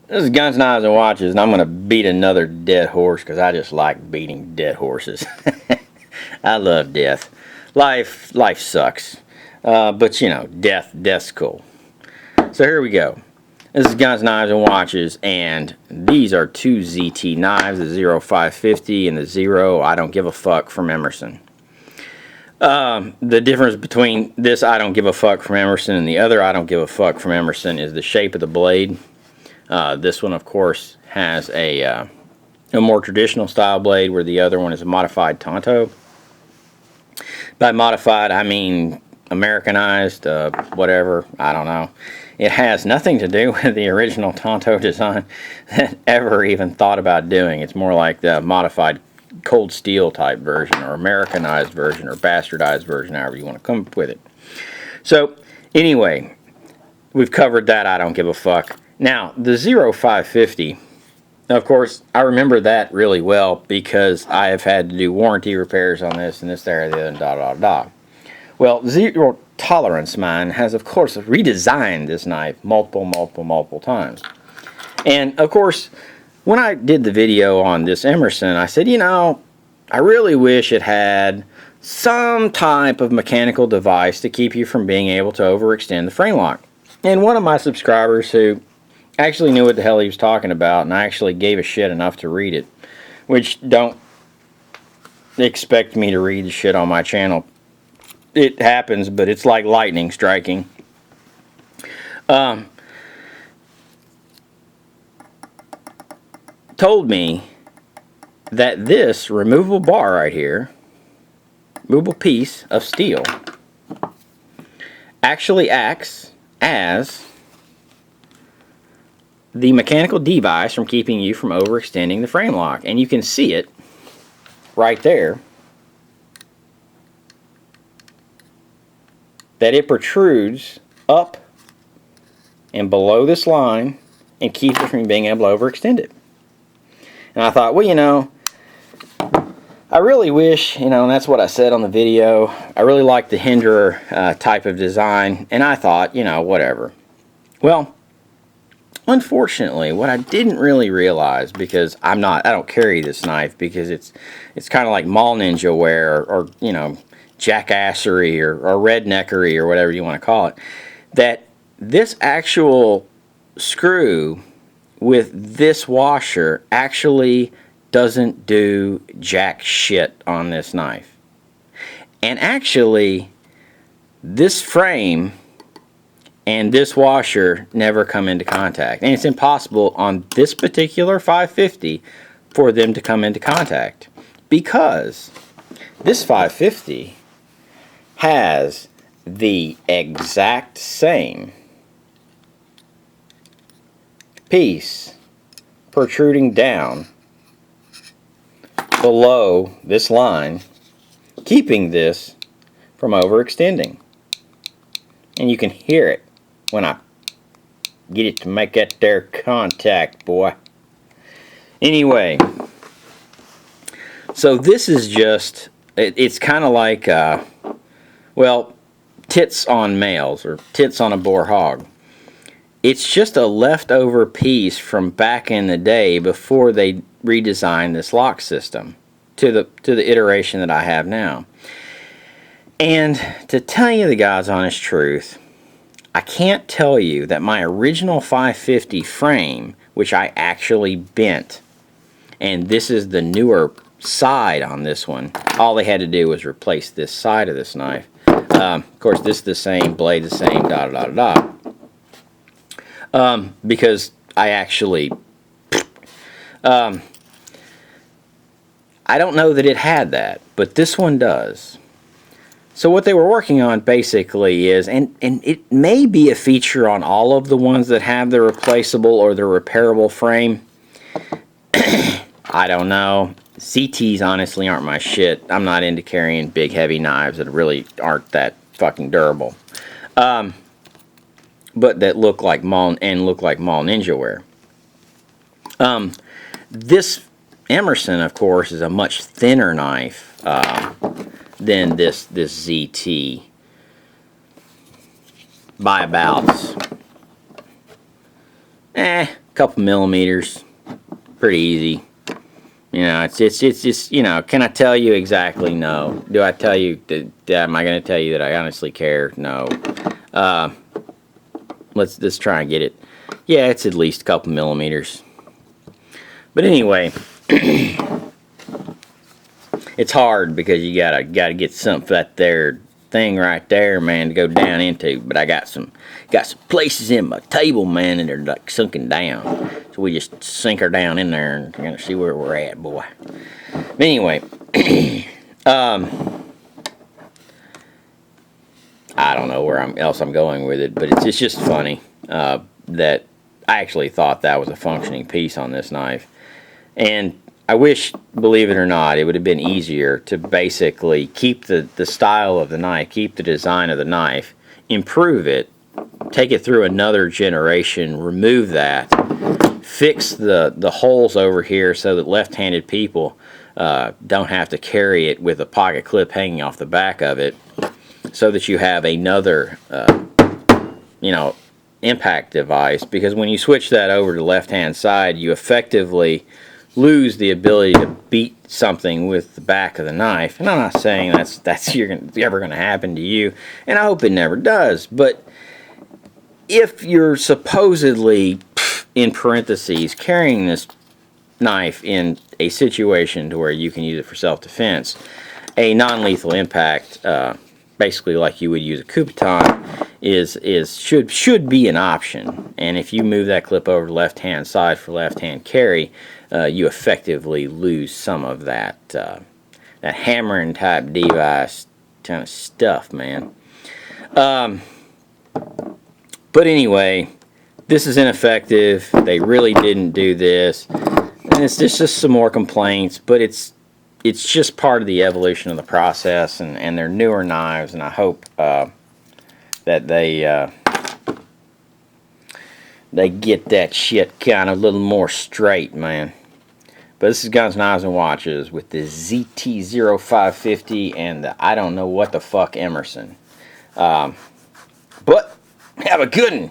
This is Guns, Knives, and Watches, and I'm going to beat another dead horse because I just like beating dead horses. I love death. Life sucks. But, you know, death's cool. So here we go. This is Guns, Knives, and Watches, and these are two ZT knives, the 0550 and the 0 I Don't Give a Fuck from Emerson. The difference between this I Don't Give a Fuck from Emerson and the other I Don't Give a Fuck from Emerson is the shape of the blade. This one, of course, has a more traditional style blade, where the other one is a modified Tonto. By modified, I mean Americanized, whatever, I don't know. It has nothing to do with the original Tonto design that ever even thought about doing. It's more like the modified cold steel type version, or Americanized version, or bastardized version, however you want to come up with it. So, anyway, we've covered that I Don't Give a Fuck. Now, the 0550, of course, I remember that really well because I have had to do warranty repairs on this and this, there, the other, and da. Well, Zero Tolerance Mine has, of course, redesigned this knife multiple times. And, of course, when I did the video on this Emerson, I said, you know, I really wish it had some type of mechanical device to keep you from being able to overextend the frame lock. And one of my subscribers who actually knew what the hell he was talking about, and I actually gave a shit enough to read it, which don't expect me to read the shit on my channel. It happens, but it's like lightning striking. Told me that this removable bar right here, removable piece of steel, actually acts as the mechanical device from keeping you from overextending the frame lock. And you can see it right there, that it protrudes up and below this line and keeps it from being able to overextend it. And I thought, well, you know, I really wish, you know, and that's what I said on the video, I really like the Hinderer type of design, and I thought, you know, whatever. Well, unfortunately, what I didn't really realize, because I don't carry this knife, because it's kind of like mall ninja wear, or you know, jackassery, or redneckery, or whatever you want to call it, that this actual screw with this washer actually doesn't do jack shit on this knife. And actually, this frame and this washer never come into contact. And it's impossible on this particular 550 for them to come into contact, because this 550 has the exact same piece protruding down below this line, keeping this from overextending. And you can hear it when I get it to make that there contact, boy. Anyway, so this is just, it's kind of like, well, tits on males, or tits on a boar hog. It's just a leftover piece from back in the day before they redesigned this lock system to the iteration that I have now. And to tell you the God's honest truth, I can't tell you that my original 550 frame, which I actually bent, and this is the newer side on this one, all they had to do was replace this side of this knife. Of course, this is the same blade, the same because I actually, I don't know that it had that, but this one does. So what they were working on basically is, and it may be a feature on all of the ones that have the replaceable or the repairable frame. I don't know. ZTs honestly aren't my shit. I'm not into carrying big heavy knives that really aren't that fucking durable. But that look like mall ninja wear. This Emerson, of course, is a much thinner knife than this ZT by about a couple millimeters, pretty easy. You know, it's just, you know, can I tell you exactly? No. Do I tell you that, am I going to tell you that I honestly care? No. Let's try and get it. Yeah, it's at least a couple millimeters. But anyway, it's hard because you gotta get something that there thing right there, man, to go down into. But I got some places in my table, man, and they're like sunken down. So we just sink her down in there and you're gonna see where we're at, boy. But anyway, I don't know where else I'm going with it, but it's just funny that I actually thought that was a functioning piece on this knife. And I wish, believe it or not, it would have been easier to basically keep the style of the knife, keep the design of the knife, improve it, take it through another generation, remove that, fix the holes over here so that left-handed people don't have to carry it with a pocket clip hanging off the back of it, so that you have another, you know, impact device. Because when you switch that over to the left-hand side, you effectively lose the ability to beat something with the back of the knife. And I'm not saying that's ever going to happen to you, and I hope it never does. But if you're supposedly, in parentheses, carrying this knife in a situation to where you can use it for self-defense, a non-lethal impact, basically like you would use a Kubotan, should be an option. And if you move that clip over to the left-hand side for left-hand carry, you effectively lose some of that that hammering type device kind of stuff, man. But anyway, this is ineffective. They really didn't do this, and it's just some more complaints. But it's just part of the evolution of the process, and they're newer knives, and I hope that they get that shit kind of a little more straight, man. But this is Guns, Knives, and Watches with the ZT-0550 and the I don't know what the fuck Emerson. But have a good one.